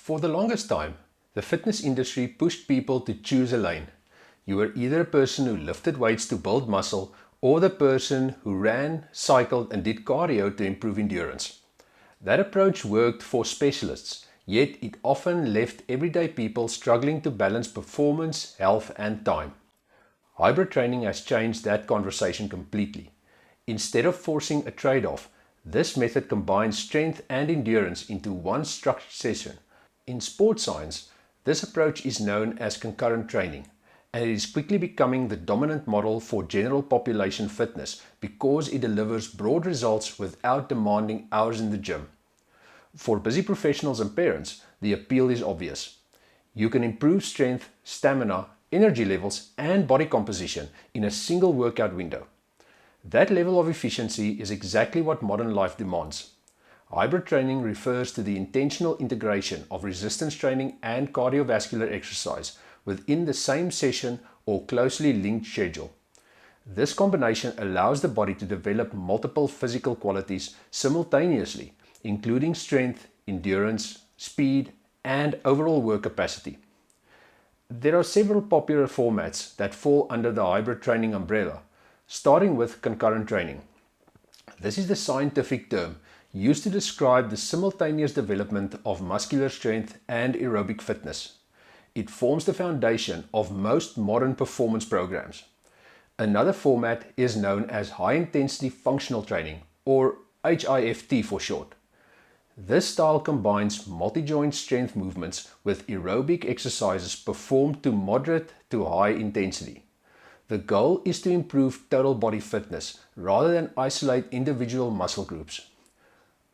For the longest time, the fitness industry pushed people to choose a lane. You were either a person who lifted weights to build muscle or the person who ran, cycled and did cardio to improve endurance. That approach worked for specialists, yet it often left everyday people struggling to balance performance, health and time. Hybrid training has changed that conversation completely. Instead of forcing a trade-off, this method combines strength and endurance into one structured session. In sports science, this approach is known as concurrent training, and it is quickly becoming the dominant model for general population fitness because it delivers broad results without demanding hours in the gym. For busy professionals and parents, the appeal is obvious. You can improve strength, stamina, energy levels, and body composition in a single workout window. That level of efficiency is exactly what modern life demands. Hybrid training refers to the intentional integration of resistance training and cardiovascular exercise within the same session or closely linked schedule. This combination allows the body to develop multiple physical qualities simultaneously, including strength, endurance, speed, and overall work capacity. There are several popular formats that fall under the hybrid training umbrella, starting with concurrent training. This is the scientific term used to describe the simultaneous development of muscular strength and aerobic fitness. It forms the foundation of most modern performance programs. Another format is known as high-intensity functional training, or HIFT for short. This style combines multi-joint strength movements with aerobic exercises performed to moderate to high intensity. The goal is to improve total body fitness rather than isolate individual muscle groups.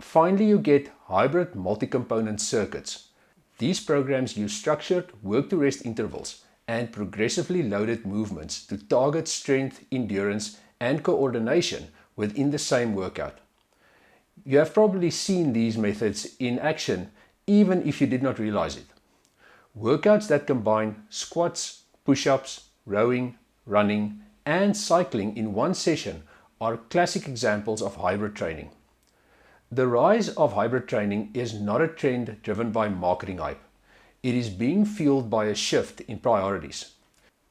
Finally, you get hybrid multi-component circuits. These programs use structured work-to-rest intervals and progressively loaded movements to target strength, endurance, and coordination within the same workout. You have probably seen these methods in action even if you did not realize it. Workouts that combine squats, push-ups, rowing, running, and cycling in one session are classic examples of hybrid training. The rise of hybrid training is not a trend driven by marketing hype. It is being fueled by a shift in priorities.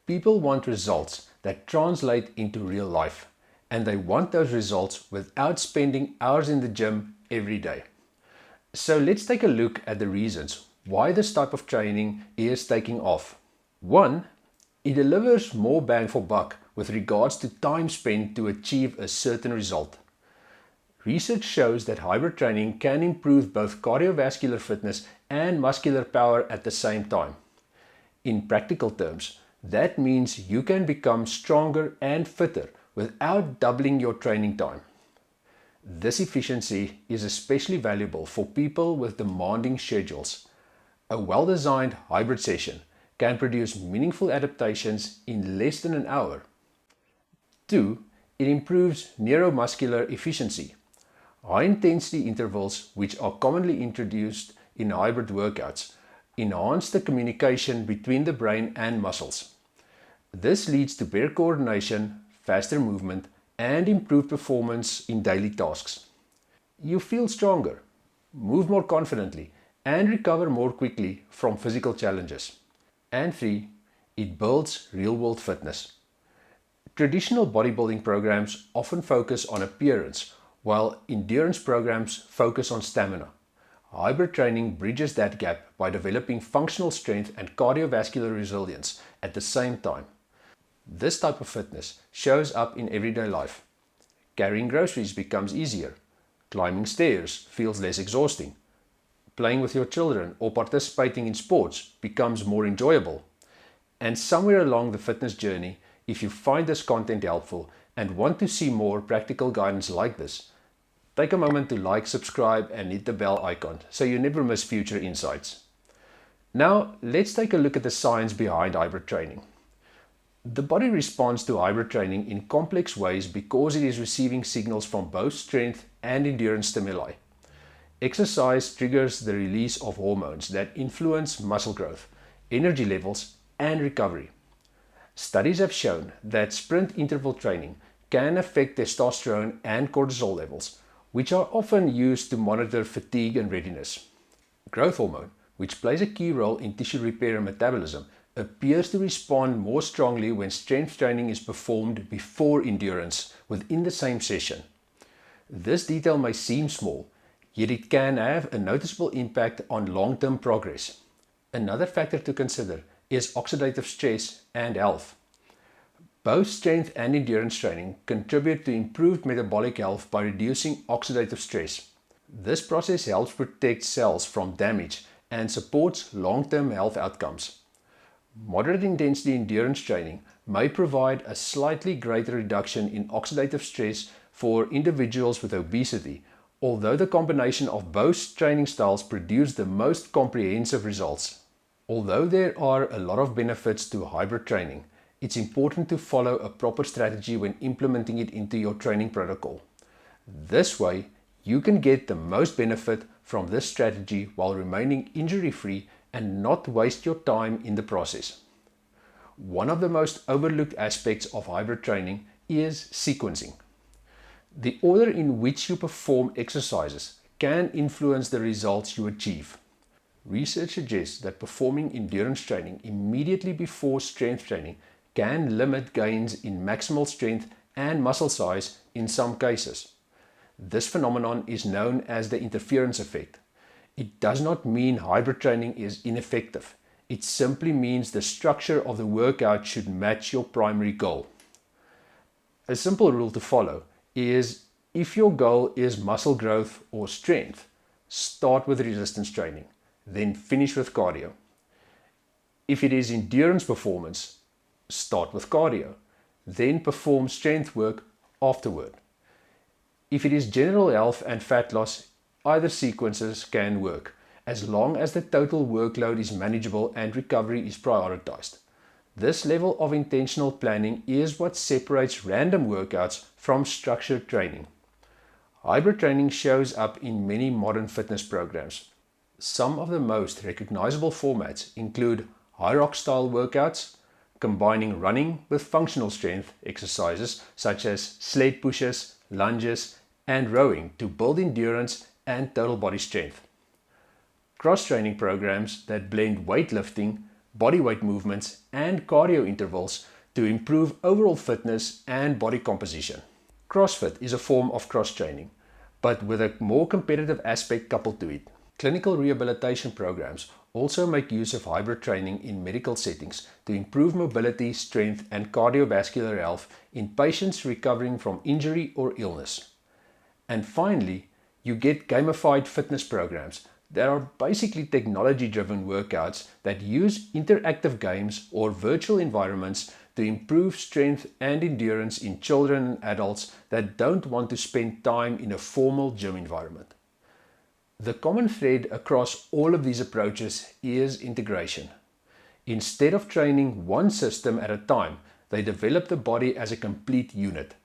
People want results that translate into real life, and they want those results without spending hours in the gym every day. So let's take a look at the reasons why this type of training is taking off. 1. It delivers more bang for buck with regards to time spent to achieve a certain result. Research shows that hybrid training can improve both cardiovascular fitness and muscular power at the same time. In practical terms, that means you can become stronger and fitter without doubling your training time. This efficiency is especially valuable for people with demanding schedules. A well-designed hybrid session can produce meaningful adaptations in less than an hour. 2. It improves neuromuscular efficiency. High-intensity intervals, which are commonly introduced in hybrid workouts, enhance the communication between the brain and muscles. This leads to better coordination, faster movement, and improved performance in daily tasks. You feel stronger, move more confidently, and recover more quickly from physical challenges. And 3. It builds real-world fitness. Traditional bodybuilding programs often focus on appearance, while endurance programs focus on stamina. Hybrid training bridges that gap by developing functional strength and cardiovascular resilience at the same time. This type of fitness shows up in everyday life. Carrying groceries becomes easier. Climbing stairs feels less exhausting. Playing with your children or participating in sports becomes more enjoyable. And somewhere along the fitness journey, if you find this content helpful and want to see more practical guidance like this, take a moment to like, subscribe and hit the bell icon so you never miss future insights. Now let's take a look at the science behind hybrid training. The body responds to hybrid training in complex ways because it is receiving signals from both strength and endurance stimuli. Exercise triggers the release of hormones that influence muscle growth, energy levels, and recovery. Studies have shown that sprint interval training can affect testosterone and cortisol levels, which are often used to monitor fatigue and readiness. Growth hormone, which plays a key role in tissue repair and metabolism, appears to respond more strongly when strength training is performed before endurance within the same session. This detail may seem small, yet it can have a noticeable impact on long-term progress. Another factor to consider is oxidative stress and health. Both strength and endurance training contribute to improved metabolic health by reducing oxidative stress. This process helps protect cells from damage and supports long-term health outcomes. Moderate intensity endurance training may provide a slightly greater reduction in oxidative stress for individuals with obesity, although the combination of both training styles produce the most comprehensive results. Although there are a lot of benefits to hybrid training, it's important to follow a proper strategy when implementing it into your training protocol. This way, you can get the most benefit from this strategy while remaining injury-free and not waste your time in the process. One of the most overlooked aspects of hybrid training is sequencing. The order in which you perform exercises can influence the results you achieve. Research suggests that performing endurance training immediately before strength training can limit gains in maximal strength and muscle size in some cases. This phenomenon is known as the interference effect. It does not mean hybrid training is ineffective. It simply means the structure of the workout should match your primary goal. A simple rule to follow is if your goal is muscle growth or strength, start with resistance training, then finish with cardio. If it is endurance performance, start with cardio, then perform strength work afterward. If it is general health and fat loss, either sequences can work, as long as the total workload is manageable and recovery is prioritized. This level of intentional planning is what separates random workouts from structured training. Hybrid training shows up in many modern fitness programs. Some of the most recognizable formats include high rock style workouts, combining running with functional strength exercises such as sled pushes, lunges, and rowing to build endurance and total body strength. Cross-training programs that blend weightlifting, bodyweight movements, and cardio intervals to improve overall fitness and body composition. CrossFit is a form of cross-training, but with a more competitive aspect coupled to it. Clinical rehabilitation programs also make use of hybrid training in medical settings to improve mobility, strength, and cardiovascular health in patients recovering from injury or illness. And finally, you get gamified fitness programs that are basically technology-driven workouts that use interactive games or virtual environments to improve strength and endurance in children and adults that don't want to spend time in a formal gym environment. The common thread across all of these approaches is integration. Instead of training one system at a time, they develop the body as a complete unit.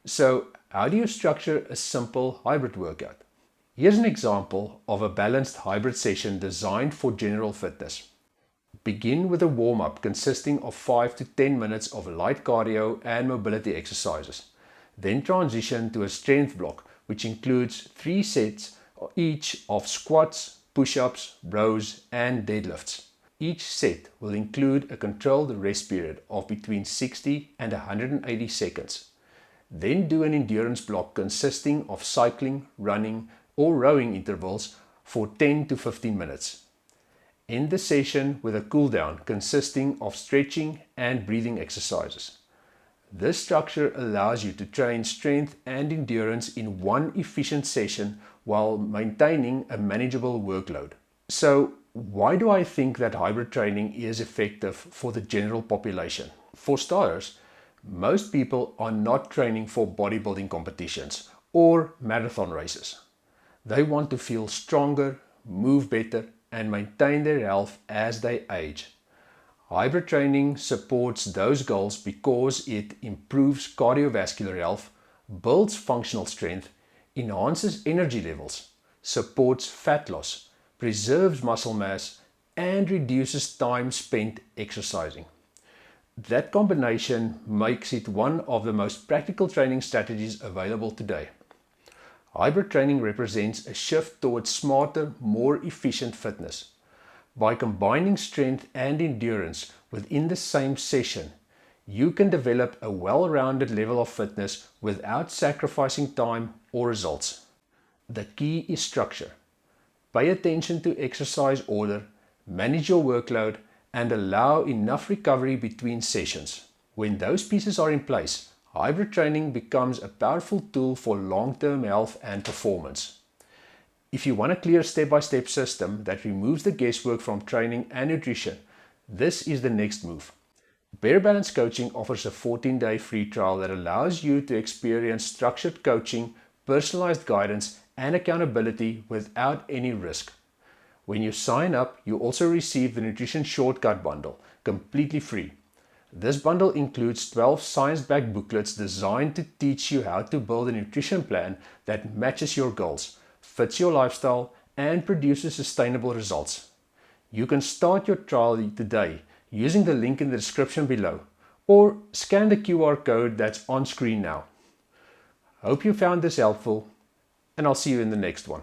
So, how do you structure a simple hybrid workout? Here's an example of a balanced hybrid session designed for general fitness. Begin with a warm-up consisting of 5 to 10 minutes of light cardio and mobility exercises. Then transition to a strength block, which includes 3 sets each of squats, push-ups, rows, and deadlifts. Each set will include a controlled rest period of between 60 and 180 seconds. Then do an endurance block consisting of cycling, running, or rowing intervals for 10 to 15 minutes. End the session with a cool down consisting of stretching and breathing exercises. This structure allows you to train strength and endurance in one efficient session while maintaining a manageable workload. So, why do I think that hybrid training is effective for the general population? For starters, most people are not training for bodybuilding competitions or marathon races. They want to feel stronger, move better, and maintain their health as they age. Hybrid training supports those goals because it improves cardiovascular health, builds functional strength, enhances energy levels, supports fat loss, preserves muscle mass, and reduces time spent exercising. That combination makes it one of the most practical training strategies available today. Hybrid training represents a shift towards smarter, more efficient fitness. By combining strength and endurance within the same session, you can develop a well-rounded level of fitness without sacrificing time or results. The key is structure. Pay attention to exercise order, manage your workload, and allow enough recovery between sessions. When those pieces are in place, hybrid training becomes a powerful tool for long-term health and performance. If you want a clear step-by-step system that removes the guesswork from training and nutrition, this is the next move. Better Balance Coaching offers a 14-day free trial that allows you to experience structured coaching, personalized guidance, and accountability without any risk. When you sign up, you also receive the Nutrition Shortcut Bundle, completely free. This bundle includes 12 science-backed booklets designed to teach you how to build a nutrition plan that matches your goals, fits your lifestyle, and produces sustainable results. You can start your trial today using the link in the description below, or scan the QR code that's on screen now. Hope you found this helpful, and I'll see you in the next one.